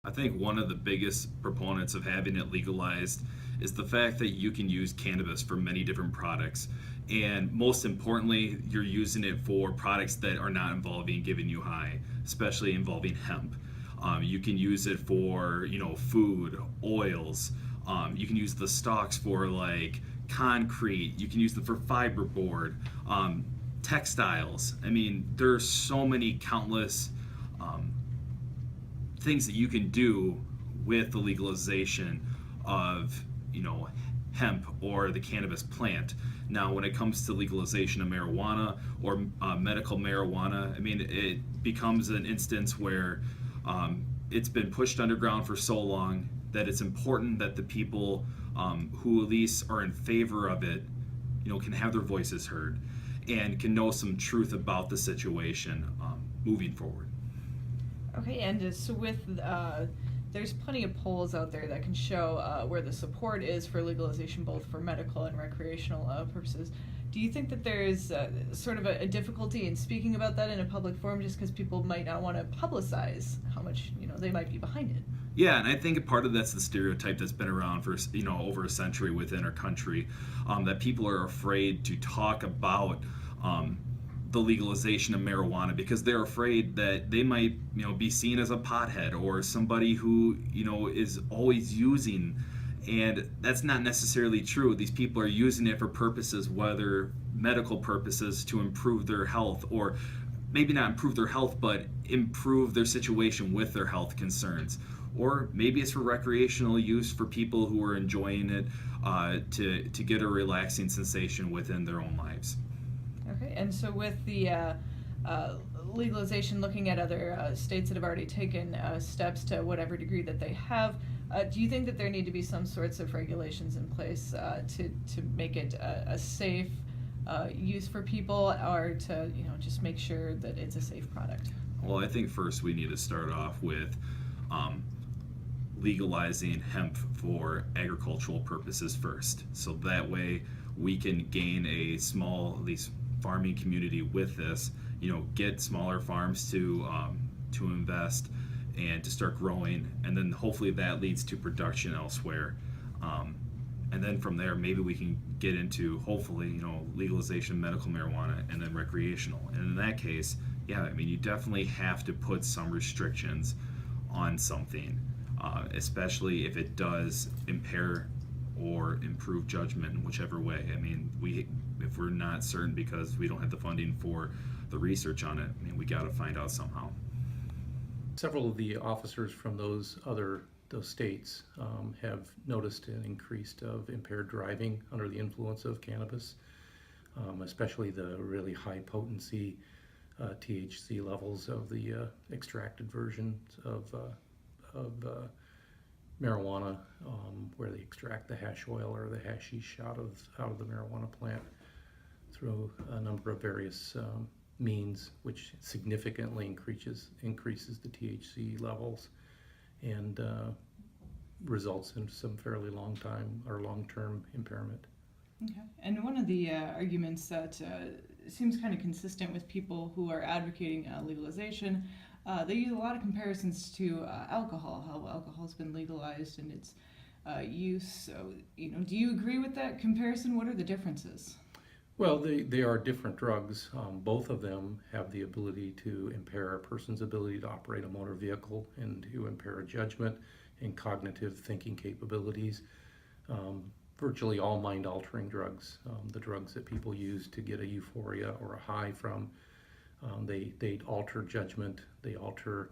I think one of the biggest proponents of having it legalized is the fact that you can use cannabis for many different products. And most importantly, you're using it for products that are not involving giving you high, especially involving hemp. You can use it for, food, oils. You can use the stalks for like concrete. You can use them for fiberboard, textiles. I mean, there's so many countless um, things that you can do with the legalization of hemp or the cannabis plant. Now, when it comes to legalization of marijuana or medical marijuana, I mean, it becomes an instance where it's been pushed underground for so long that it's important that the people who at least are in favor of it, can have their voices heard and can know some truth about the situation moving forward. Okay, and so with there's plenty of polls out there that can show where the support is for legalization, both for medical and recreational purposes. Do you think that there's sort of a difficulty in speaking about that in a public forum, just because people might not want to publicize how much they might be behind it? Yeah, and I think part of that's the stereotype that's been around for over a century within our country, that people are afraid to talk about the legalization of marijuana because they're afraid that they might be seen as a pothead or somebody who is always using, and that's not necessarily true. These people are using it for purposes, whether medical purposes, to improve their health, or maybe not improve their health but improve their situation with their health concerns, or maybe it's for recreational use for people who are enjoying it to get a relaxing sensation within their own lives. Okay, and so with the legalization, looking at other states that have already taken steps to whatever degree that they have, do you think that there need to be some sorts of regulations in place to make it a safe use for people, or to just make sure that it's a safe product? Well, I think first we need to start off with um, legalizing hemp for agricultural purposes first. So that way we can gain a small, at least farming community with this, get smaller farms to invest and to start growing, and then hopefully that leads to production elsewhere. Um, and then from there, maybe we can get into hopefully, legalization of medical marijuana and then recreational. And in that case, yeah, I mean, you definitely have to put some restrictions on something, especially if it does impair or improve judgment in whichever way. I mean, if we're not certain because we don't have the funding for the research on it, I mean, we got to find out somehow. Several of the officers from those states have noticed an increase of impaired driving under the influence of cannabis, especially the really high potency THC levels of the extracted versions of marijuana, where they extract the hash oil or the hashish out of the marijuana plant through a number of various means, which significantly increases the THC levels and results in some fairly long-term impairment. Okay. And one of the arguments that seems kind of consistent with people who are advocating legalization, they use a lot of comparisons to alcohol, how alcohol has been legalized and its use. So, do you agree with that comparison? What are the differences? Well, they are different drugs. Both of them have the ability to impair a person's ability to operate a motor vehicle and to impair judgment and cognitive thinking capabilities. Virtually all mind-altering drugs, the drugs that people use to get a euphoria or a high from, they alter judgment, they alter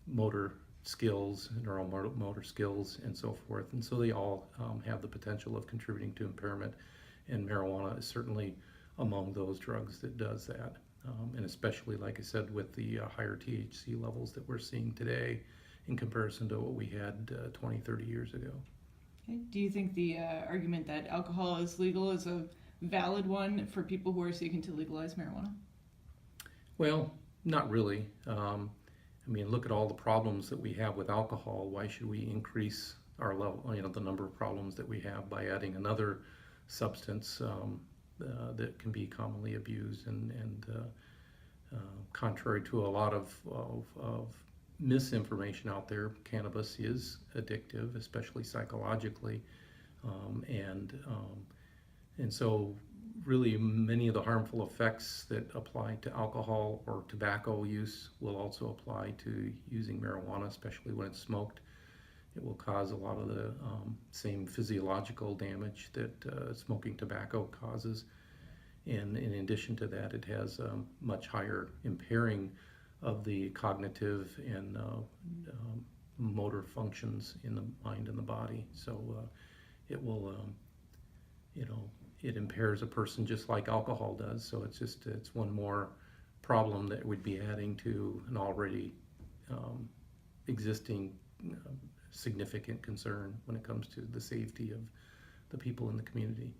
motor skills, neuromotor skills, and so forth. And so they all have the potential of contributing to impairment. And marijuana is certainly among those drugs that does that. And especially, like I said, with the higher THC levels that we're seeing today in comparison to what we had 20, 30 years ago. Okay. Do you think the argument that alcohol is legal is a valid one for people who are seeking to legalize marijuana? Well, not really. I mean, look at all the problems that we have with alcohol. Why should we increase our level, the number of problems that we have by adding another substance that can be commonly abused and contrary to a lot of misinformation out there. Cannabis is addictive, especially psychologically, um, and um, and so really many of the harmful effects that apply to alcohol or tobacco use will also apply to using marijuana, especially when it's smoked. It will cause a lot of the same physiological damage that smoking tobacco causes. And in addition to that, it has much higher impairing of the cognitive and motor functions in the mind and the body. So it will, you know, it impairs a person just like alcohol does. So it's one more problem that would be adding to an already existing significant concern when it comes to the safety of the people in the community.